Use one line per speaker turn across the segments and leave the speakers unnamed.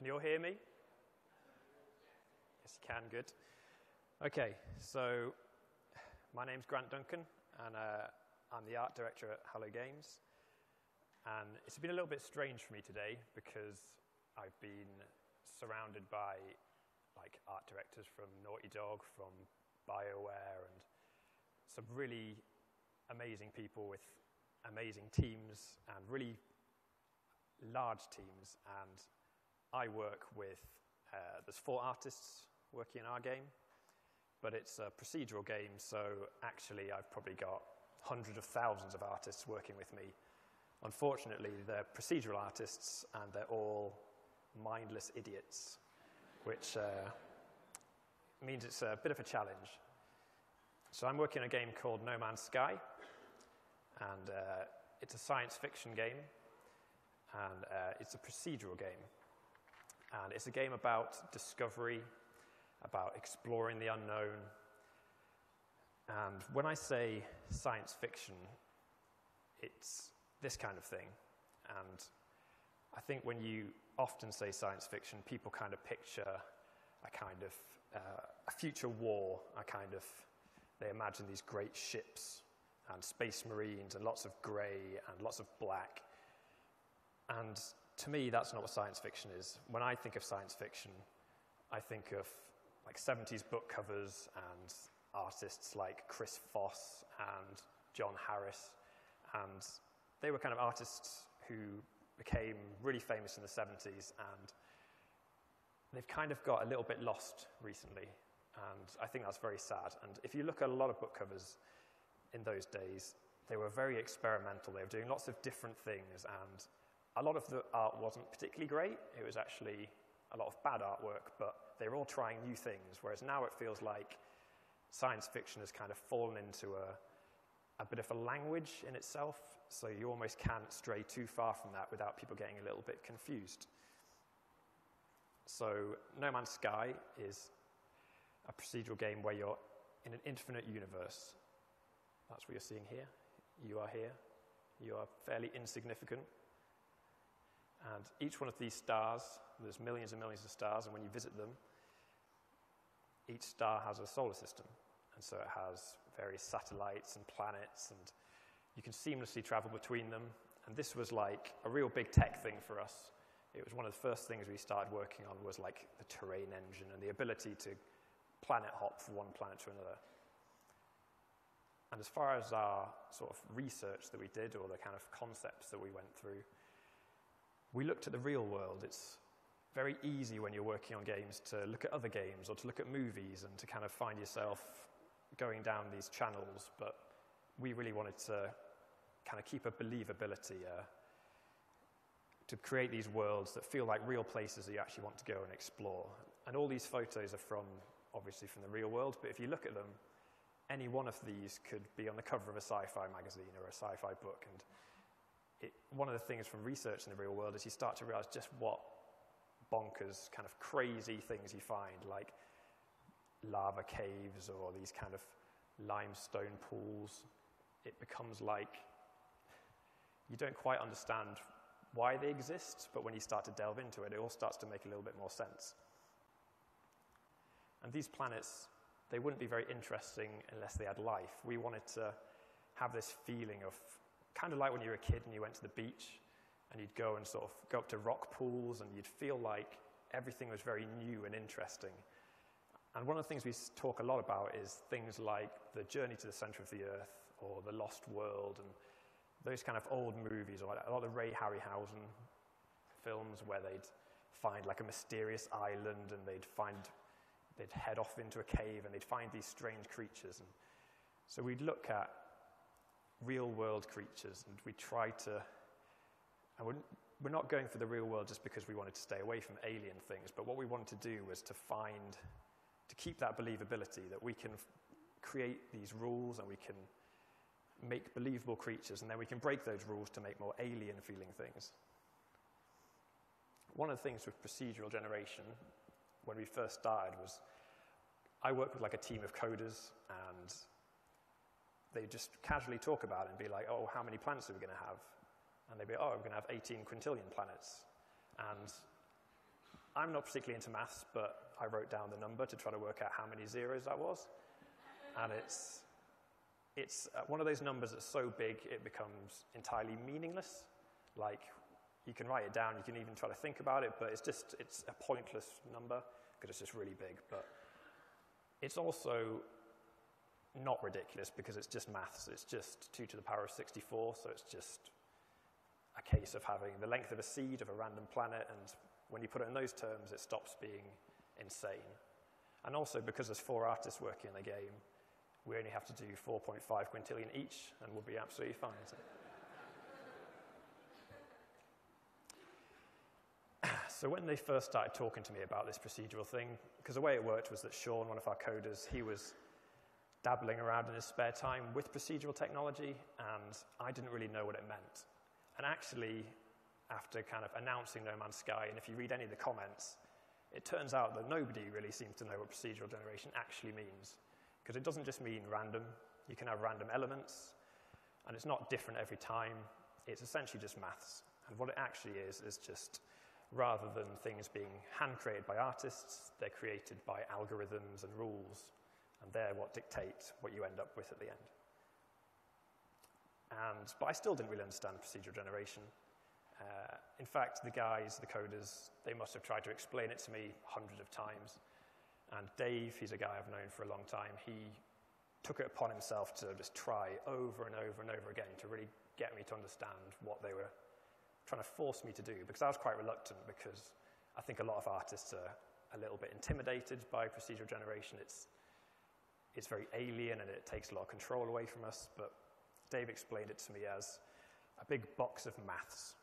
Can you all hear me? Yes, you can. Good. Okay, so my name's Grant Duncan, and I'm the art director at Hello Games. And it's been a little bit strange for me today because I've been surrounded by art directors from Naughty Dog, from BioWare, and some really amazing people with amazing teams and really large teams. And I work with, there's 4 artists working in our game, but it's a procedural game, so actually I've probably got hundreds of thousands of artists working with me. Unfortunately, they're procedural artists, and they're all mindless idiots, which means it's a bit of a challenge. So I'm working on a game called No Man's Sky, and it's a science fiction game, and it's a procedural game. And it's a game about discovery, about exploring the unknown. And when I say science fiction, it's this kind of thing. And I think when you often say science fiction, people kind of picture a kind of a future war, they imagine these great ships and space marines and lots of grey and lots of black. And to me, that's not what science fiction is. When I think of science fiction, I think of 70s book covers and artists like Chris Foss and John Harris. And they were kind of artists who became really famous in the 70s, and they've kind of got a little bit lost recently. And I think that's very sad. And if you look at a lot of book covers in those days, they were very experimental. They were doing lots of different things, and a lot of the art wasn't particularly great. It was actually a lot of bad artwork, but they were all trying new things, whereas now it feels like science fiction has kind of fallen into a bit of a language in itself, so you almost can't stray too far from that without people getting a little bit confused. So No Man's Sky is a procedural game where you're in an infinite universe. That's what you're seeing here. You are here. You are fairly insignificant. And each one of these stars, there's millions and millions of stars, and when you visit them, each star has a solar system. And so it has various satellites and planets, and you can seamlessly travel between them. And this was like a real big tech thing for us. It was one of the first things we started working on, was like the terrain engine and the ability to planet hop from one planet to another. And as far as our sort of research that we did, or the kind of concepts that we went through, we looked at the real world. It's very easy when you're working on games to look at other games or to look at movies and to kind of find yourself going down these channels, but we really wanted to kind of keep a believability, to create these worlds that feel like real places that you actually want to go and explore. And all these photos are obviously from the real world, but if you look at them, any one of these could be on the cover of a sci-fi magazine or a sci-fi book. And one of the things from research in the real world is you start to realize just what bonkers, kind of crazy things you find, like lava caves or these kind of limestone pools. It becomes like you don't quite understand why they exist, but when you start to delve into it, it all starts to make a little bit more sense. And these planets, they wouldn't be very interesting unless they had life. We wanted to have this feeling of kind of like when you were a kid and you went to the beach and you'd go and sort of go up to rock pools and you'd feel like everything was very new and interesting. And one of the things we talk a lot about is things like The Journey to the Center of the Earth or The Lost World, and those kind of old movies, or a lot of Ray Harryhausen films where they'd find like a mysterious island and they'd head off into a cave and they'd find these strange creatures. And so we'd look at real-world creatures, and we try to, and we're not going for the real world just because we wanted to stay away from alien things, but what we wanted to do was to keep that believability, that we can create these rules and we can make believable creatures, and then we can break those rules to make more alien-feeling things. One of the things with procedural generation, when we first started, was I worked with like a team of coders, and they just casually talk about it and be like, oh, how many planets are we going to have? And they'd be, oh, we're going to have 18 quintillion planets. And I'm not particularly into maths, but I wrote down the number to try to work out how many zeros that was. And it's one of those numbers that's so big it becomes entirely meaningless. Like, you can write it down, you can even try to think about it, but it's a pointless number because it's just really big. But it's also not ridiculous because it's just maths. It's just 2 to the power of 64, so it's just a case of having the length of a seed of a random planet, and when you put it in those terms, it stops being insane. And also, because there's 4 artists working in the game, we only have to do 4.5 quintillion each, and we'll be absolutely fine. So when they first started talking to me about this procedural thing, because the way it worked was that Sean, one of our coders, he was dabbling around in his spare time with procedural technology, and I didn't really know what it meant. And actually, after kind of announcing No Man's Sky, and if you read any of the comments, it turns out that nobody really seems to know what procedural generation actually means. Because it doesn't just mean random. You can have random elements, and it's not different every time. It's essentially just maths. And what it actually is just, rather than things being hand-created by artists, they're created by algorithms and rules, and they're what dictate what you end up with at the end. But I still didn't really understand procedural generation. In fact, the guys, the coders, they must have tried to explain it to me hundreds of times. And Dave, he's a guy I've known for a long time, he took it upon himself to just try over and over and over again to really get me to understand what they were trying to force me to do, because I was quite reluctant, because I think a lot of artists are a little bit intimidated by procedural generation. It's very alien and it takes a lot of control away from us, but Dave explained it to me as a big box of maths.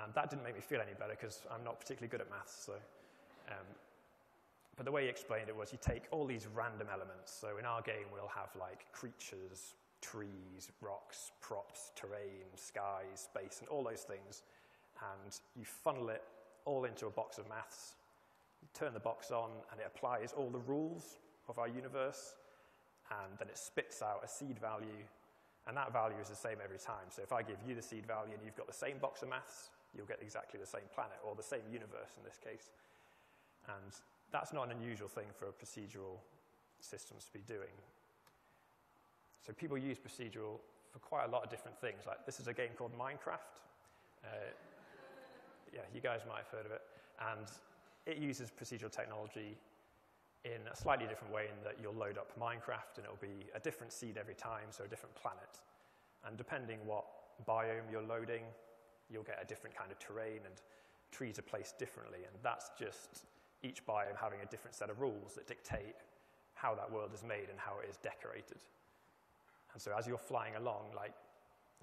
And that didn't make me feel any better, because I'm not particularly good at maths. So, but the way he explained it was you take all these random elements. So in our game, we'll have like creatures, trees, rocks, props, terrain, skies, space, and all those things. And you funnel it all into a box of maths. You turn the box on, and it applies all the rules of our universe. And then it spits out a seed value. And that value is the same every time. So if I give you the seed value and you've got the same box of maths, you'll get exactly the same planet, or the same universe in this case. And that's not an unusual thing for procedural systems to be doing. So people use procedural for quite a lot of different things. Like, this is a game called Minecraft. Yeah, you guys might have heard of it. And it uses procedural technology in a slightly different way, in that you'll load up Minecraft and it'll be a different seed every time, so a different planet. And depending what biome you're loading, you'll get a different kind of terrain, and trees are placed differently. And that's just each biome having a different set of rules that dictate how that world is made and how it is decorated. And so as you're flying along, like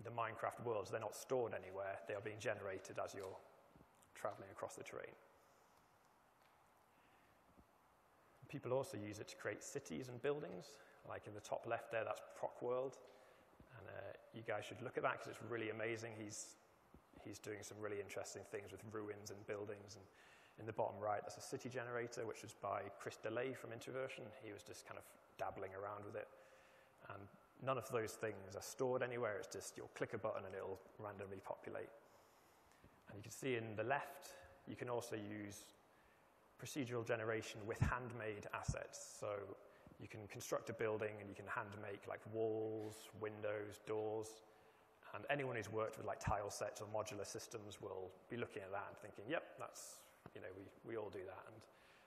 the Minecraft worlds, they're not stored anywhere. They are being generated as you're traveling across the terrain. People also use it to create cities and buildings. Like in the top left there, that's Proc World. And you guys should look at that, because it's really amazing. He's doing some really interesting things with ruins and buildings. And in the bottom right, that's a city generator, which was by Chris DeLay from Introversion. He was just kind of dabbling around with it. And none of those things are stored anywhere. It's just you'll click a button and it'll randomly populate. And you can see in the left, you can also use procedural generation with handmade assets. So you can construct a building and you can hand make like walls, windows, doors. And anyone who's worked with like tile sets or modular systems will be looking at that and thinking, yep, that's, we all do that.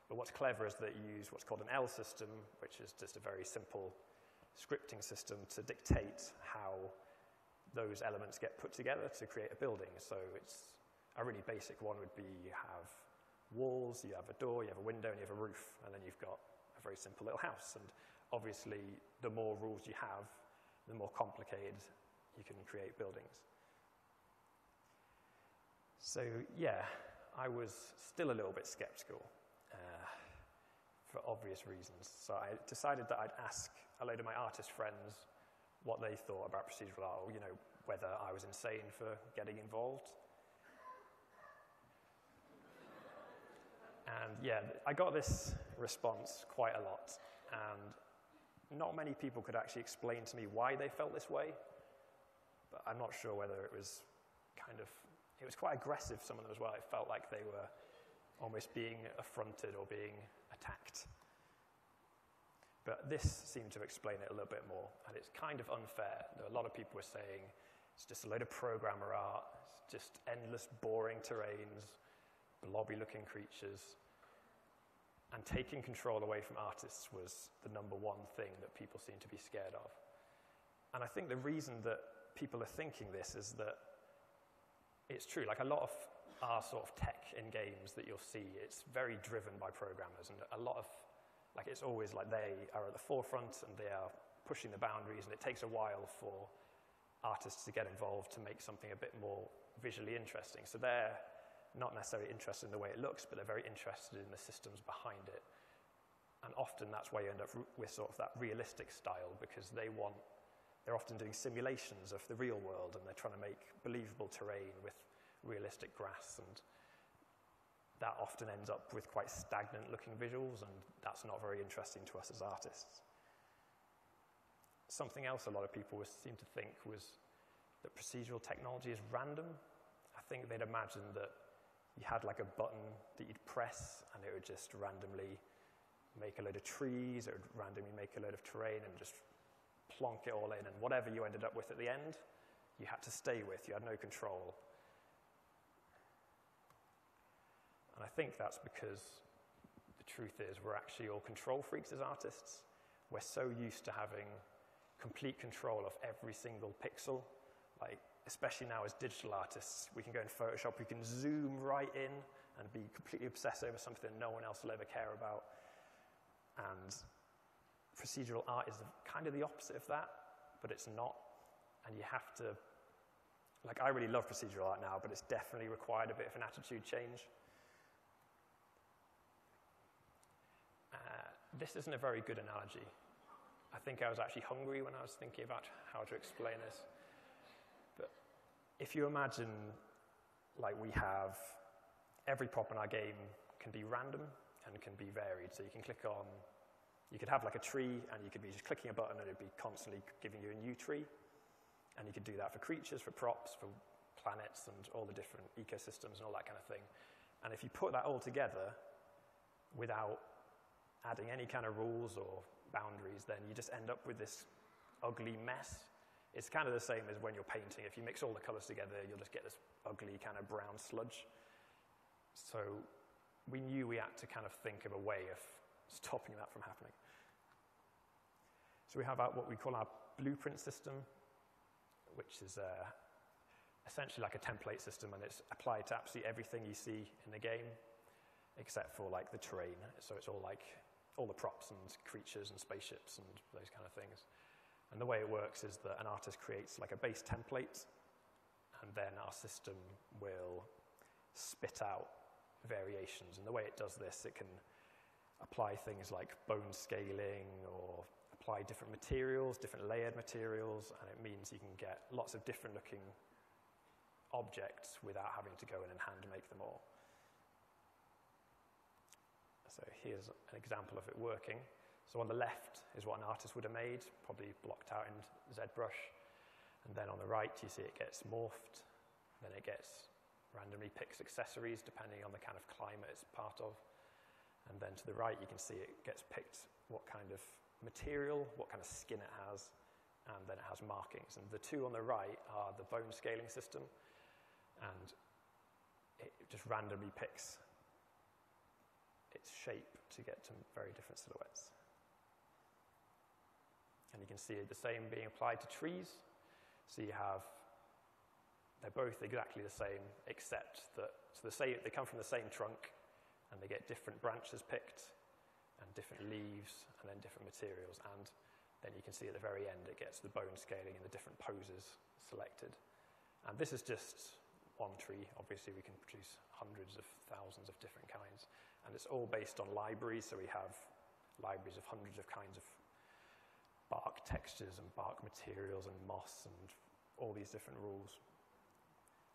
But what's clever is that you use what's called an L system, which is just a very simple scripting system to dictate how those elements get put together to create a building. So it's a really basic one would be you have walls, you have a door, you have a window, and you have a roof, and then you've got a very simple little house. And obviously, the more rules you have, the more complicated you can create buildings. So yeah, I was still a little bit skeptical for obvious reasons. So I decided that I'd ask a load of my artist friends what they thought about procedural art, or whether I was insane for getting involved. And yeah, I got this response quite a lot, and not many people could actually explain to me why they felt this way, but I'm not sure whether it was it was quite aggressive, some of them as well. It felt like they were almost being affronted or being attacked. But this seemed to explain it a little bit more, and it's kind of unfair. A lot of people were saying it's just a load of programmer art, it's just endless boring terrains, blobby-looking creatures, and taking control away from artists was the number one thing that people seem to be scared of. And I think the reason that people are thinking this is that it's true, like a lot of our sort of tech in games that you'll see, it's very driven by programmers, and a lot of, like it's always like they are at the forefront and they are pushing the boundaries, and it takes a while for artists to get involved to make something a bit more visually interesting. So they're not necessarily interested in the way it looks, but they're very interested in the systems behind it. And often that's why you end up with sort of that realistic style, because they're often doing simulations of the real world, and they're trying to make believable terrain with realistic grass, and that often ends up with quite stagnant looking visuals, and that's not very interesting to us as artists. Something else a lot of people seem to think was that procedural technology is random. I think they'd imagine that you had like a button that you'd press and it would just randomly make a load of trees, it would randomly make a load of terrain and just plonk it all in, and whatever you ended up with at the end, you had to stay with, you had no control. And I think that's because the truth is we're actually all control freaks as artists. We're so used to having complete control of every single pixel. Like, especially now as digital artists, we can go in Photoshop, we can zoom right in and be completely obsessed over something no one else will ever care about. And procedural art is kind of the opposite of that, but it's not. And you have to, like, I really love procedural art now, but it's definitely required a bit of an attitude change. This isn't a very good analogy. I think I was actually hungry when I was thinking about how to explain this. But if you imagine, like, we have every prop in our game can be random and can be varied. So you can click on, you could have like a tree, and you could be just clicking a button and it'd be constantly giving you a new tree. And you could do that for creatures, for props, for planets, and all the different ecosystems and all that kind of thing. And if you put that all together without adding any kind of rules or boundaries, then you just end up with this ugly mess. It's kind of the same as when you're painting. If you mix all the colors together, you'll just get this ugly kind of brown sludge. So we knew we had to kind of think of a way of stopping that from happening. So we have what we call our blueprint system, which is essentially like a template system, and it's applied to absolutely everything you see in the game, except for like the terrain. So it's all like all the props and creatures and spaceships and those kind of things. And the way it works is that an artist creates like a base template, and then our system will spit out variations. And the way it does this, it can apply things like bone scaling or apply different materials, different layered materials, and it means you can get lots of different looking objects without having to go in and hand make them all. So here's an example of it working. So on the left is what an artist would have made, probably blocked out in ZBrush. And then on the right, you see it gets morphed. Then it gets randomly picks accessories depending on the kind of climate it's part of. And then to the right, you can see it gets picked what kind of material, what kind of skin it has, and then it has markings. And the two on the right are the bone scaling system, and it just randomly picks its shape to get to very different silhouettes. And you can see the same being applied to trees. So you have, they're both exactly the same, except that they come from the same trunk, and they get different branches picked, and different leaves, and then different materials. And then you can see at the very end, it gets the bone scaling and the different poses selected. And this is just one tree. Obviously, we can produce hundreds of thousands of different kinds. And it's all based on libraries, so we have libraries of hundreds of kinds of bark textures and bark materials and moss and all these different rules.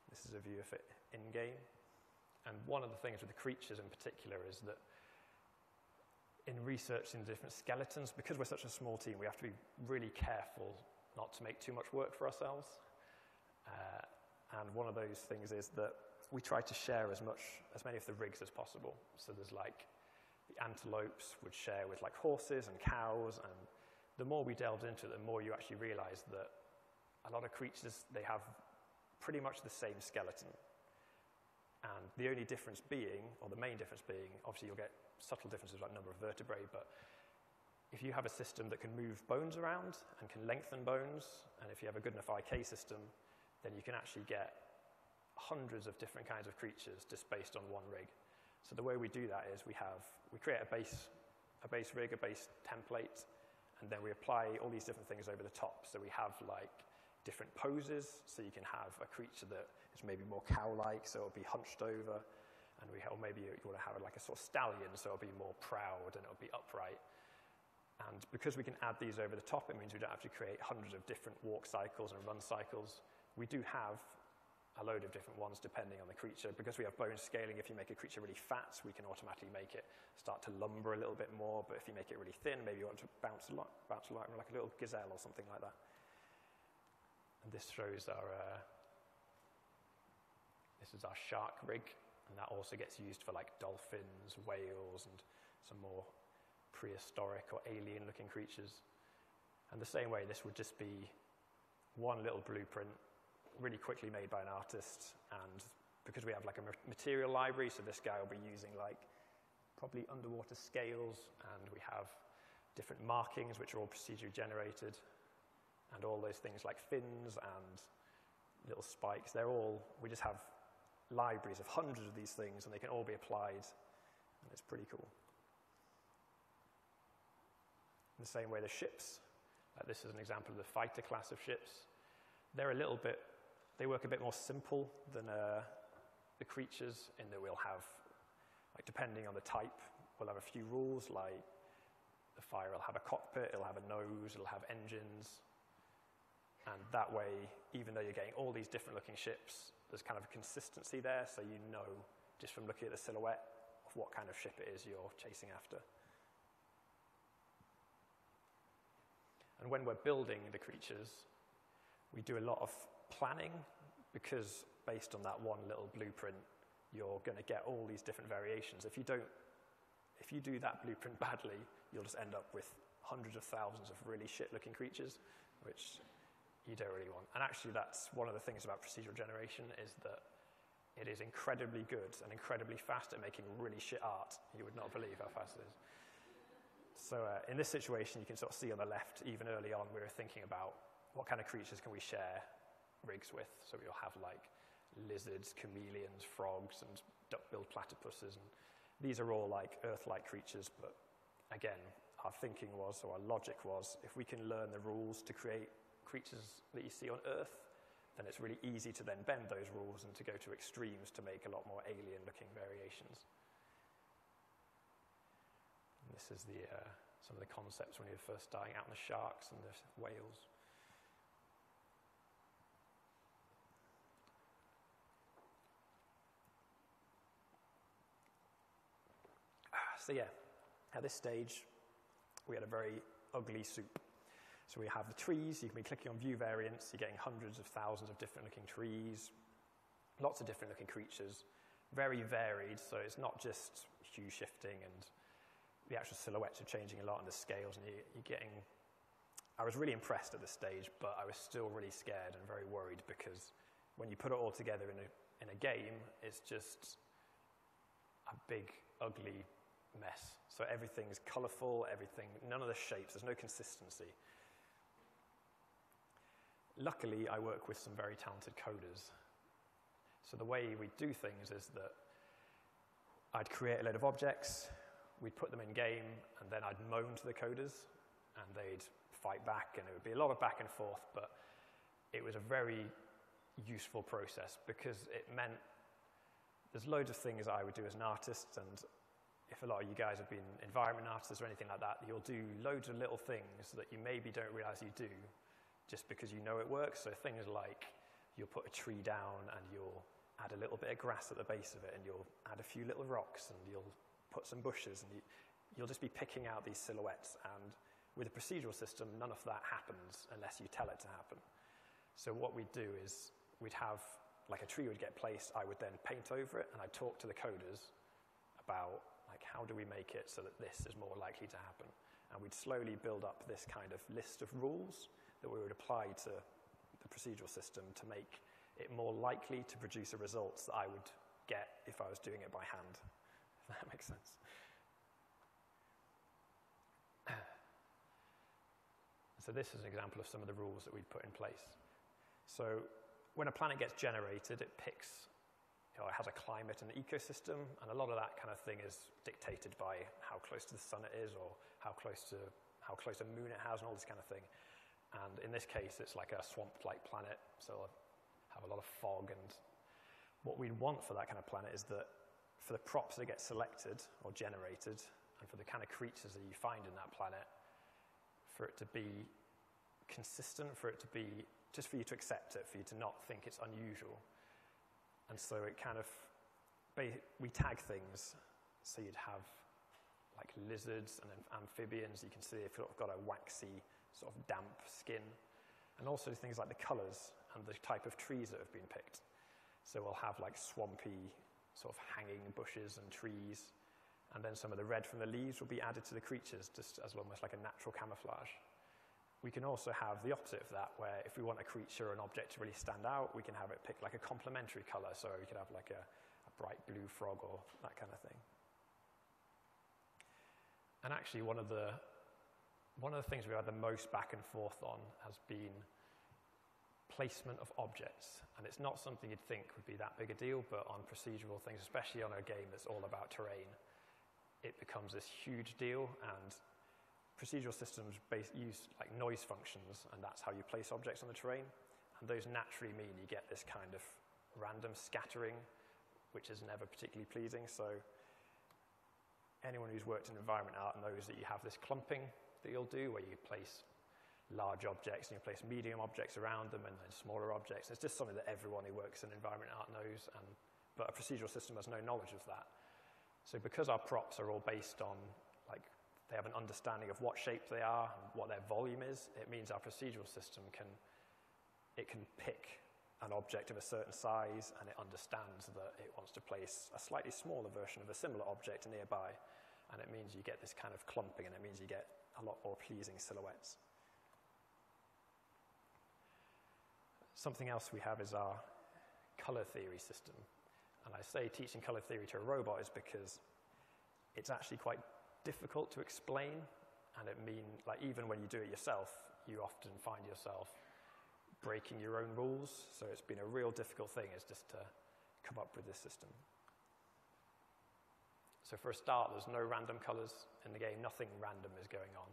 This is a view of it in-game. And one of the things with the creatures in particular is that in researching different skeletons, because we're such a small team, we have to be really careful not to make too much work for ourselves. And one of those things is that we try to share as many of the rigs as possible. So there's like the antelopes would share with like horses and cows, and the more we delved into it, the more you actually realize that a lot of creatures, they have pretty much the same skeleton. And the only difference being, or the main difference being, obviously you'll get subtle differences like number of vertebrae, but if you have a system that can move bones around and can lengthen bones, and if you have a good enough IK system, then you can actually get hundreds of different kinds of creatures just based on one rig. So the way we do that is we create a base rig, a base template, and then we apply all these different things over the top. So we have like different poses, so you can have a creature that is maybe more cow-like, so it'll be hunched over, and or maybe you want to have like a sort of stallion, so it'll be more proud and it'll be upright. And because we can add these over the top, it means we don't have to create hundreds of different walk cycles and run cycles. We do have a load of different ones depending on the creature. Because we have bone scaling, if you make a creature really fat, we can automatically make it start to lumber a little bit more, but if you make it really thin, maybe you want to bounce like a little gazelle or something like that. And this shows this is our shark rig, and that also gets used for like dolphins, whales, and some more prehistoric or alien-looking creatures. And the same way, this would just be one little blueprint, really quickly made by an artist, and because we have like a material library, so this guy will be using like probably underwater scales, and we have different markings which are all procedurally generated. And all those things like fins and little spikes, we just have libraries of hundreds of these things, and they can all be applied, and it's pretty cool. In the same way, the ships, this is an example of the fighter class of ships. They work a bit more simple than the creatures, in that we'll have, like depending on the type, we'll have a few rules, like the fighter will have a cockpit, it'll have a nose, it'll have engines. And that way, even though you're getting all these different looking ships, there's kind of a consistency there, so you know, just from looking at the silhouette, of what kind of ship it is you're chasing after. And when we're building the creatures, we do a lot of planning, because based on that one little blueprint, you're going to get all these different variations. If you do that blueprint badly, you'll just end up with hundreds of thousands of really shit-looking creatures, which you don't really want. And actually, that's one of the things about procedural generation, is that it is incredibly good and incredibly fast at making really shit art. You would not believe how fast it is. So in this situation, you can sort of see on the left, even early on, we were thinking about what kind of creatures can we share rigs with. So we'll have like lizards, chameleons, frogs, and duck-billed platypuses. And these are all like Earth-like creatures, but again, our thinking was, or our logic was, if we can learn the rules to create creatures that you see on Earth, then it's really easy to then bend those rules and to go to extremes to make a lot more alien-looking variations. And this is some of the concepts when you're first starting out on the sharks and the whales. So yeah, at this stage, we had a very ugly soup. So we have the trees, you can be clicking on view variants, you're getting hundreds of thousands of different looking trees, lots of different looking creatures, very varied, so it's not just hue shifting, and the actual silhouettes are changing a lot, and the scales, and you're getting... I was really impressed at this stage, but I was still really scared and very worried, because when you put it all together in a game, it's just a big, ugly mess. So everything's colourful, none of the shapes, there's no consistency. Luckily, I work with some very talented coders. So the way we do things is that I'd create a load of objects, we'd put them in game, and then I'd moan to the coders, and they'd fight back, and it would be a lot of back and forth, but it was a very useful process, because it meant there's loads of things I would do as an artist, and if a lot of you guys have been environment artists or anything like that, you'll do loads of little things that you maybe don't realize you do just because you know it works. So things like you'll put a tree down and you'll add a little bit of grass at the base of it, and you'll add a few little rocks, and you'll put some bushes, and you'll just be picking out these silhouettes. And with a procedural system, none of that happens unless you tell it to happen. So what we'd do is we'd have like a tree would get placed, I would then paint over it, and I'd talk to the coders about like how do we make it so that this is more likely to happen. And we'd slowly build up this kind of list of rules that we would apply to the procedural system to make it more likely to produce the results that I would get if I was doing it by hand, if that makes sense. So this is an example of some of the rules that we'd put in place. So when a planet gets generated, it picks, it has a climate and ecosystem, and a lot of that kind of thing is dictated by how close to the sun it is, or how close a moon it has, and all this kind of thing. And in this case, it's like a swamp-like planet, so it'll have a lot of fog. And what we'd want for that kind of planet is that for the props that get selected or generated, and for the kind of creatures that you find in that planet, for it to be consistent, for it to be, just for you to accept it, for you to not think it's unusual. And so it kind of, we tag things, so you'd have like lizards and amphibians. You can see they've got a waxy, sort of damp skin. And also things like the colors and the type of trees that have been picked. So we'll have like swampy, sort of hanging bushes and trees. And then some of the red from the leaves will be added to the creatures, just as almost like a natural camouflage. We can also have the opposite of that, where if we want a creature or an object to really stand out, we can have it pick like a complementary color. So you could have like a bright blue frog or that kind of thing. And actually, one of the things we had the most back and forth on has been placement of objects. And it's not something you'd think would be that big a deal, but on procedural things, especially on a game that's all about terrain, it becomes this huge deal. And procedural systems use like noise functions, and that's how you place objects on the terrain. And those naturally mean you get this kind of random scattering, which is never particularly pleasing. So anyone who's worked in environment art knows that you have this clumping that you'll do, where you place large objects and you place medium objects around them and then smaller objects. It's just something that everyone who works in environment art knows, but a procedural system has no knowledge of that. So because our props are all based on, like, they have an understanding of what shape they are and what their volume is, it means our procedural system can pick an object of a certain size, and it understands that it wants to place a slightly smaller version of a similar object nearby, and it means you get this kind of clumping, and it means you get a lot more pleasing silhouettes. Something else we have is our color theory system. And I say teaching color theory to a robot is because it's actually quite difficult to explain, and like even when you do it yourself, you often find yourself breaking your own rules. So it's been a real difficult thing, is just to come up with this system. So for a start, there's no random colors in the game. Nothing random is going on.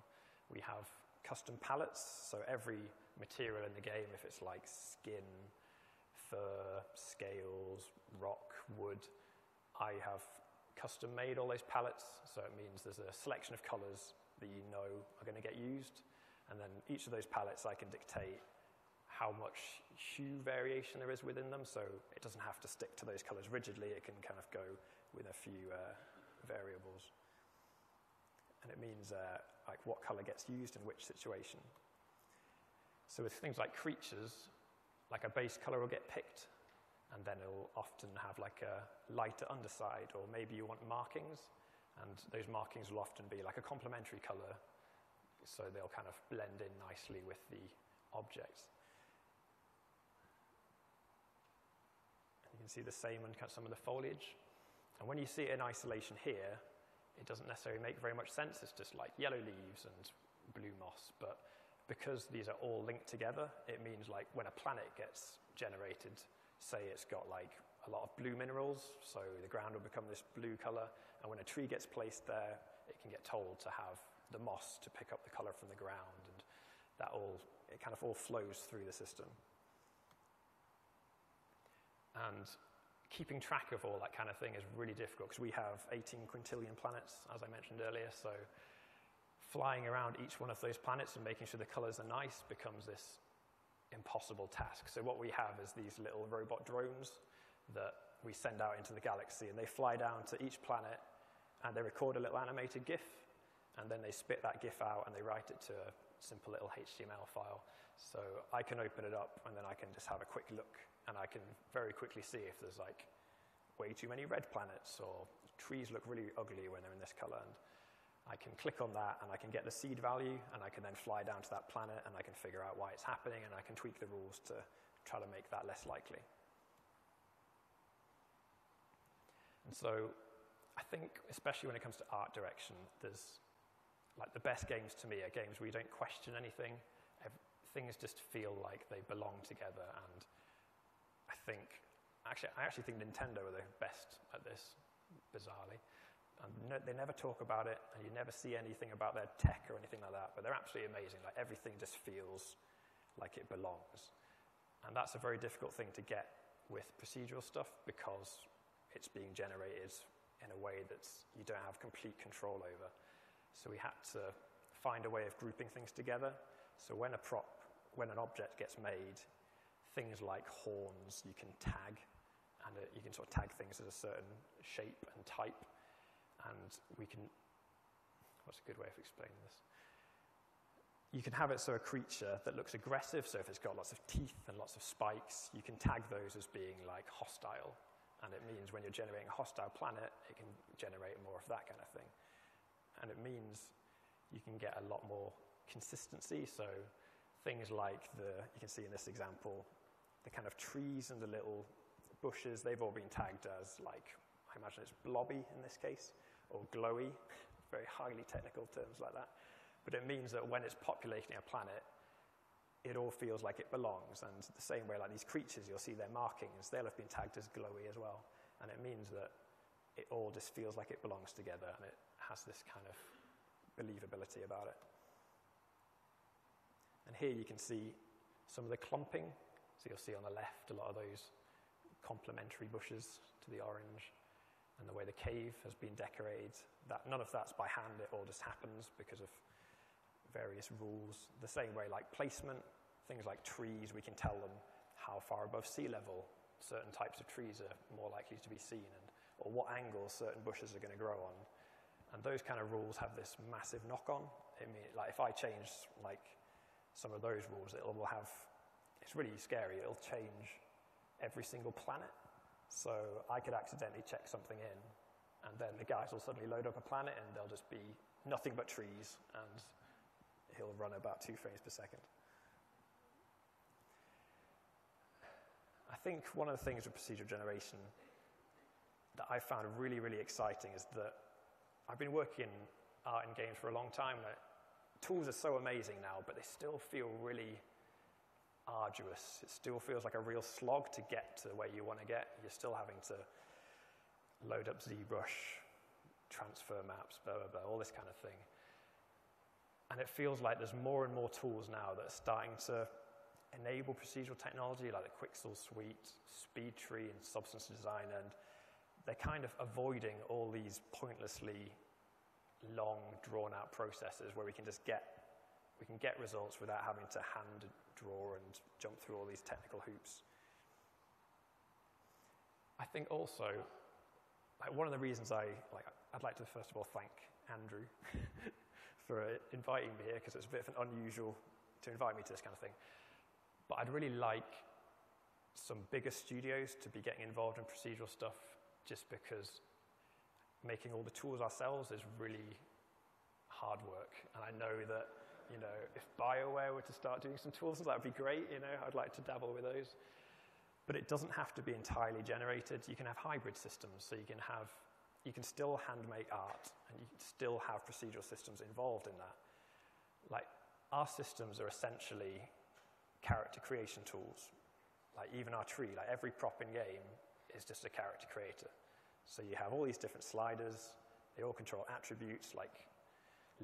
We have custom palettes, so every material in the game, if it's like skin, fur, scales, rock, wood, I have custom made all those palettes, so it means there's a selection of colors that you know are going to get used, and then each of those palettes I can dictate how much hue variation there is within them, so it doesn't have to stick to those colors rigidly. It can kind of go with a few variables. And it means like what color gets used in which situation. So with things like creatures, like a base color will get picked, and then it'll often have like a lighter underside, or maybe you want markings, and those markings will often be like a complementary color, so they'll kind of blend in nicely with the objects. And you can see the same on some of the foliage. And when you see it in isolation here, it doesn't necessarily make very much sense. It's just like yellow leaves and blue moss. But because these are all linked together, it means like when a planet gets generated, say it's got like a lot of blue minerals, so the ground will become this blue color. And when a tree gets placed there, it can get told to have the moss to pick up the color from the ground. And it kind of all flows through the system. And keeping track of all that kind of thing is really difficult, because we have 18 quintillion planets, as I mentioned earlier, so flying around each one of those planets and making sure the colors are nice becomes this impossible task. So what we have is these little robot drones that we send out into the galaxy, and they fly down to each planet, and they record a little animated GIF, and then they spit that GIF out, and they write it to a simple little HTML file. So I can open it up, and then I can just have a quick look and I can very quickly see if there's like way too many red planets, or trees look really ugly when they're in this color. And I can click on that, and I can get the seed value, and I can then fly down to that planet, and I can figure out why it's happening, and I can tweak the rules to try to make that less likely. And so I think, especially when it comes to art direction, there's like the best games to me are games where you don't question anything. Things just feel like they belong together, and I actually think Nintendo are the best at this, bizarrely. They never talk about it, and you never see anything about their tech or anything like that, but they're absolutely amazing. Like, everything just feels like it belongs. And that's a very difficult thing to get with procedural stuff, because it's being generated in a way that you don't have complete control over. So we had to find a way of grouping things together. So when an object gets made, things like horns you can tag, and you can sort of tag things as a certain shape and type, and what's a good way of explaining this? You can have it so a creature that looks aggressive, so if it's got lots of teeth and lots of spikes, you can tag those as being like hostile, and it means when you're generating a hostile planet, it can generate more of that kind of thing. And it means you can get a lot more consistency, so things like you can see in this example, the kind of trees and the little bushes, they've all been tagged as, like, I imagine it's blobby in this case, or glowy, very highly technical terms like that. But it means that when it's populating a planet, it all feels like it belongs. And the same way, like these creatures, you'll see their markings, they'll have been tagged as glowy as well. And it means that it all just feels like it belongs together, and it has this kind of believability about it. And here you can see some of the clumping. So you'll see on the left a lot of those complementary bushes to the orange, and the way the cave has been decorated. None of that's by hand, it all just happens because of various rules. The same way, like placement, things like trees, we can tell them how far above sea level certain types of trees are more likely to be seen, or what angle certain bushes are going to grow on. And those kind of rules have this massive knock-on. Like if I change like some of those rules, it's really scary. It'll change every single planet. So I could accidentally check something in, and then the guys will suddenly load up a planet, and there'll just be nothing but trees, and he'll run about 2 frames per second. I think one of the things with procedural generation that I found really, really exciting is that I've been working in art and games for a long time. Tools are so amazing now, but they still feel really arduous. It still feels like a real slog to get to where you want to get. You're still having to load up ZBrush, transfer maps, blah, blah, blah, all this kind of thing. And it feels like there's more and more tools now that are starting to enable procedural technology, like the Quixel suite, SpeedTree, and Substance Design, and they're kind of avoiding all these pointlessly long, drawn-out processes where we can get results without having to hand draw and jump through all these technical hoops. I think also, like, one of the reasons I'd like to first of all thank Andrew for inviting me here, because it's a bit of an unusual to invite me to this kind of thing. But I'd really like some bigger studios to be getting involved in procedural stuff, just because making all the tools ourselves is really hard work. And I know that, if BioWare were to start doing some tools, that would be great. I'd like to dabble with those. But it doesn't have to be entirely generated. You can have hybrid systems, so you can still hand make art, and you can still have procedural systems involved in that. Like, our systems are essentially character creation tools. Like, even our tree, like every prop in game is just a character creator. So you have all these different sliders, they all control attributes like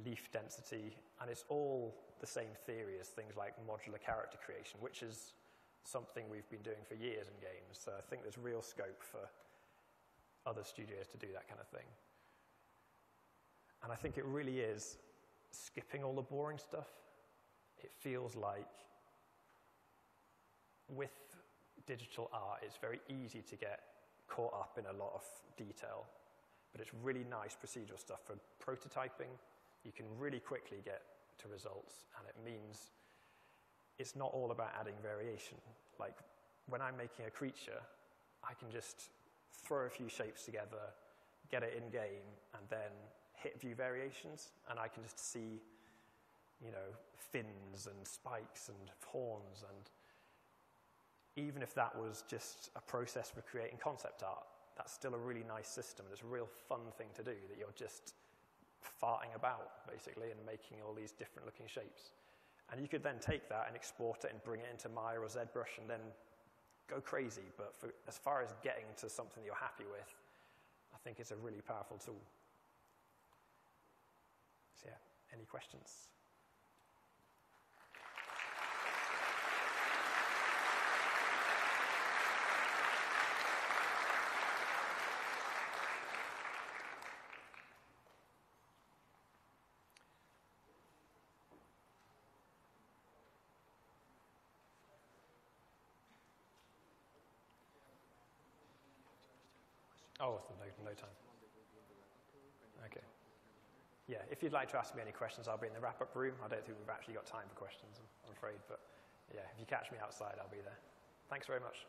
leaf density, and it's all the same theory as things like modular character creation, which is something we've been doing for years in games. So I think there's real scope for other studios to do that kind of thing. And I think it really is skipping all the boring stuff. It feels like with digital art, it's very easy to get caught up in a lot of detail, but it's really nice procedural stuff for prototyping. You can really quickly get to results, and it means it's not all about adding variation. Like, when I'm making a creature, I can just throw a few shapes together, get it in-game, and then hit view variations, and I can just see, fins and spikes and horns, and even if that was just a process for creating concept art, that's still a really nice system, and it's a real fun thing to do, that you're just farting about, basically, and making all these different looking shapes. And you could then take that and export it and bring it into Maya or ZBrush and then go crazy. But as far as getting to something that you're happy with, I think it's a really powerful tool. So yeah, any questions? Oh, no time. Okay. Yeah, if you'd like to ask me any questions, I'll be in the wrap-up room. I don't think we've actually got time for questions, I'm afraid. But yeah, if you catch me outside, I'll be there. Thanks very much.